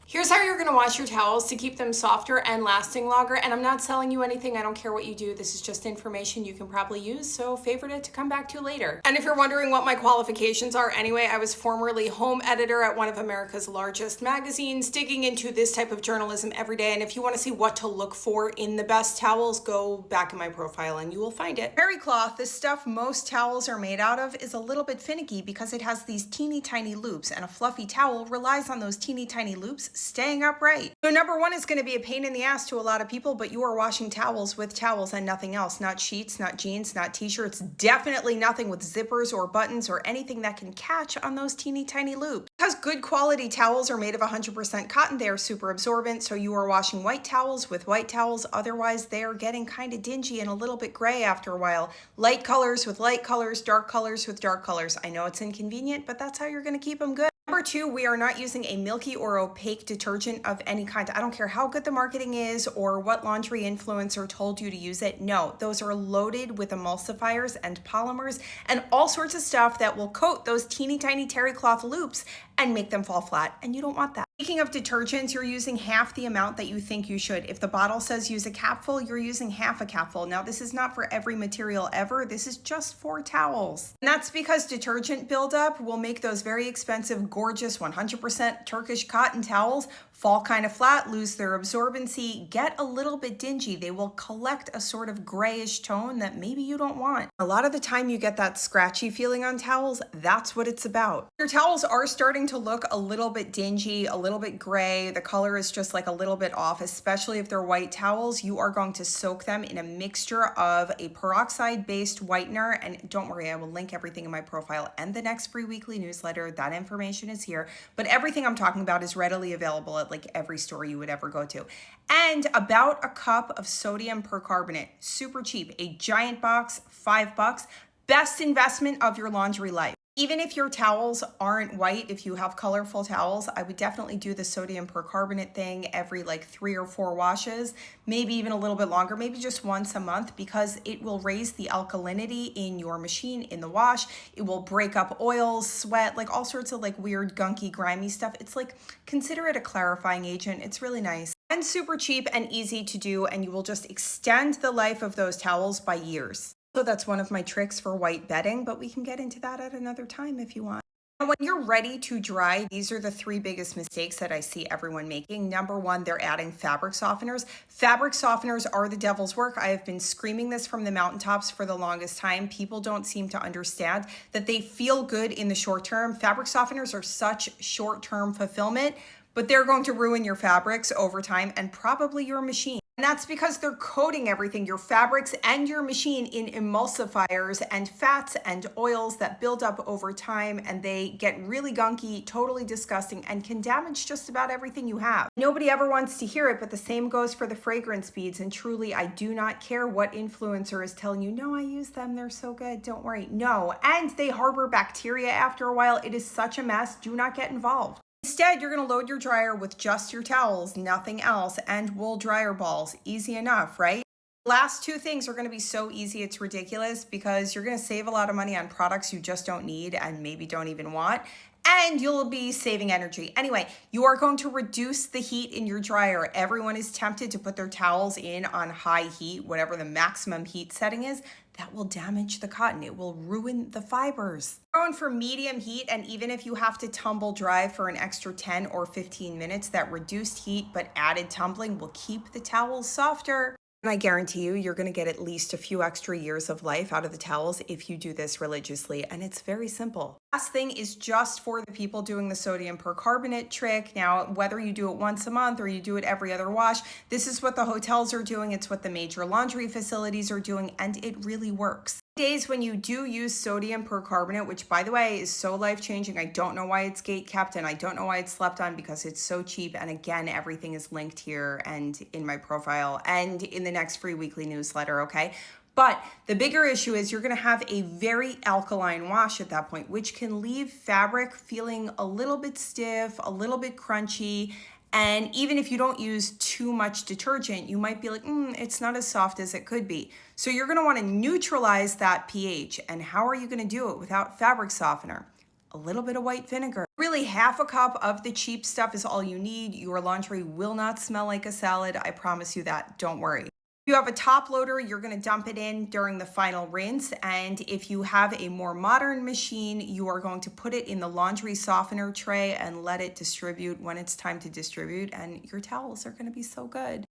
Here's how you're gonna wash your towels to keep them softer and lasting longer. And I'm not selling you anything. I don't care what you do. This is just information you can probably use. So favorite it to come back to later. And if you're wondering what my qualifications are, anyway, I was formerly home editor at one of America's largest magazines, digging into this type of journalism every day. And if you wanna see what to look for in the best towels, go back in my profile and you will find it. Terry cloth, this stuff most towels are made out of, is a little bit finicky because it has these teeny tiny loops, and a fluffy towel relies on those teeny tiny loops staying upright. So number one is going to be a pain in the ass to a lot of people, but you are washing towels with towels and nothing else. Not sheets, not jeans, not t-shirts, definitely nothing with zippers or buttons or anything that can catch on those teeny tiny loops. Because good quality towels are made of 100% cotton, they are super absorbent, so you are washing white towels with white towels. Otherwise, they are getting kind of dingy and a little bit gray after a while. Light colors with light colors, dark colors with dark colors. I know it's inconvenient, but that's how you're going to keep them good. Number two, we are not using a milky or opaque detergent of any kind. I don't care how good the marketing is or what laundry influencer told you to use it. No, those are loaded with emulsifiers and polymers and all sorts of stuff that will coat those teeny tiny terry cloth loops and make them fall flat, and you don't want that. Speaking of detergents, you're using half the amount that you think you should. If the bottle says use a capful, you're using half a capful. Now, this is not for every material ever. This is just for towels. And that's because detergent buildup will make those very expensive, gorgeous 100% Turkish cotton towels fall kind of flat, lose their absorbency, get a little bit dingy. They will collect a sort of grayish tone that maybe you don't want. A lot of the time you get that scratchy feeling on towels. That's what it's about. Your towels are starting to look a little bit dingy, a little bit gray. The color is just like a little bit off, especially if they're white towels. You are going to soak them in a mixture of a peroxide-based whitener. And don't worry, I will link everything in my profile and the next free weekly newsletter. That information is here. But everything I'm talking about is readily available at like every store you would ever go to. And about a cup of sodium percarbonate, super cheap, a giant box, $5, best investment of your laundry life. Even if your towels aren't white, if you have colorful towels, I would definitely do the sodium percarbonate thing every like 3 or 4 washes, maybe even a little bit longer, maybe just once a month, because it will raise the alkalinity in your machine in the wash. It will break up oils, sweat, like all sorts of like weird, gunky, grimy stuff. It's like, consider it a clarifying agent. It's really nice and super cheap and easy to do, and you will just extend the life of those towels by years. So that's one of my tricks for white bedding, but we can get into that at another time if you want. Now, when you're ready to dry, these are the 3 biggest mistakes that I see everyone making. Number one, they're adding fabric softeners. Fabric softeners are the devil's work. I have been screaming this from the mountaintops for the longest time. People don't seem to understand that they feel good in the short term. Fabric softeners are such short-term fulfillment, but they're going to ruin your fabrics over time and probably your machine. And that's because they're coating everything, your fabrics and your machine, in emulsifiers and fats and oils that build up over time, and they get really gunky, totally disgusting, and can damage just about everything you have. Nobody ever wants to hear it, but the same goes for the fragrance beads. And truly, I do not care what influencer is telling you, no, I use them, they're so good, don't worry. No, and they harbor bacteria after a while. It is such a mess. Do not get involved. Instead, you're going to load your dryer with just your towels, nothing else, and wool dryer balls. Easy enough, right? Last 2 things are going to be so easy, it's ridiculous, because you're going to save a lot of money on products you just don't need and maybe don't even want. And you'll be saving energy. Anyway, you are going to reduce the heat in your dryer. Everyone is tempted to put their towels in on high heat, whatever the maximum heat setting is. That will damage the cotton. It will ruin the fibers. Going for medium heat, and even if you have to tumble dry for an extra 10 or 15 minutes, that reduced heat but added tumbling will keep the towels softer. And I guarantee you, you're going to get at least a few extra years of life out of the towels if you do this religiously. And it's very simple. Last thing is just for the people doing the sodium percarbonate trick. Now, whether you do it once a month or you do it every other wash, this is what the hotels are doing. It's what the major laundry facilities are doing, and it really works. Days when you do use sodium percarbonate, which by the way is so life-changing. I don't know why it's gate kept, and I don't know why it's slept on, because it's so cheap. And again, everything is linked here and in my profile and in the next free weekly newsletter, okay? But the bigger issue is you're going to have a very alkaline wash at that point, which can leave fabric feeling a little bit stiff, a little bit crunchy. And even if you don't use too much detergent, you might be like, it's not as soft as it could be. So you're going to want to neutralize that pH. And how are you going to do it without fabric softener? a little bit of white vinegar. Really, half a cup of the cheap stuff is all you need. Your laundry will not smell like a salad. I promise you that. Don't worry. If you have a top loader, you're going to dump it in during the final rinse. And if you have a more modern machine, you are going to put it in the laundry softener tray and let it distribute when it's time to distribute. And your towels are going to be so good.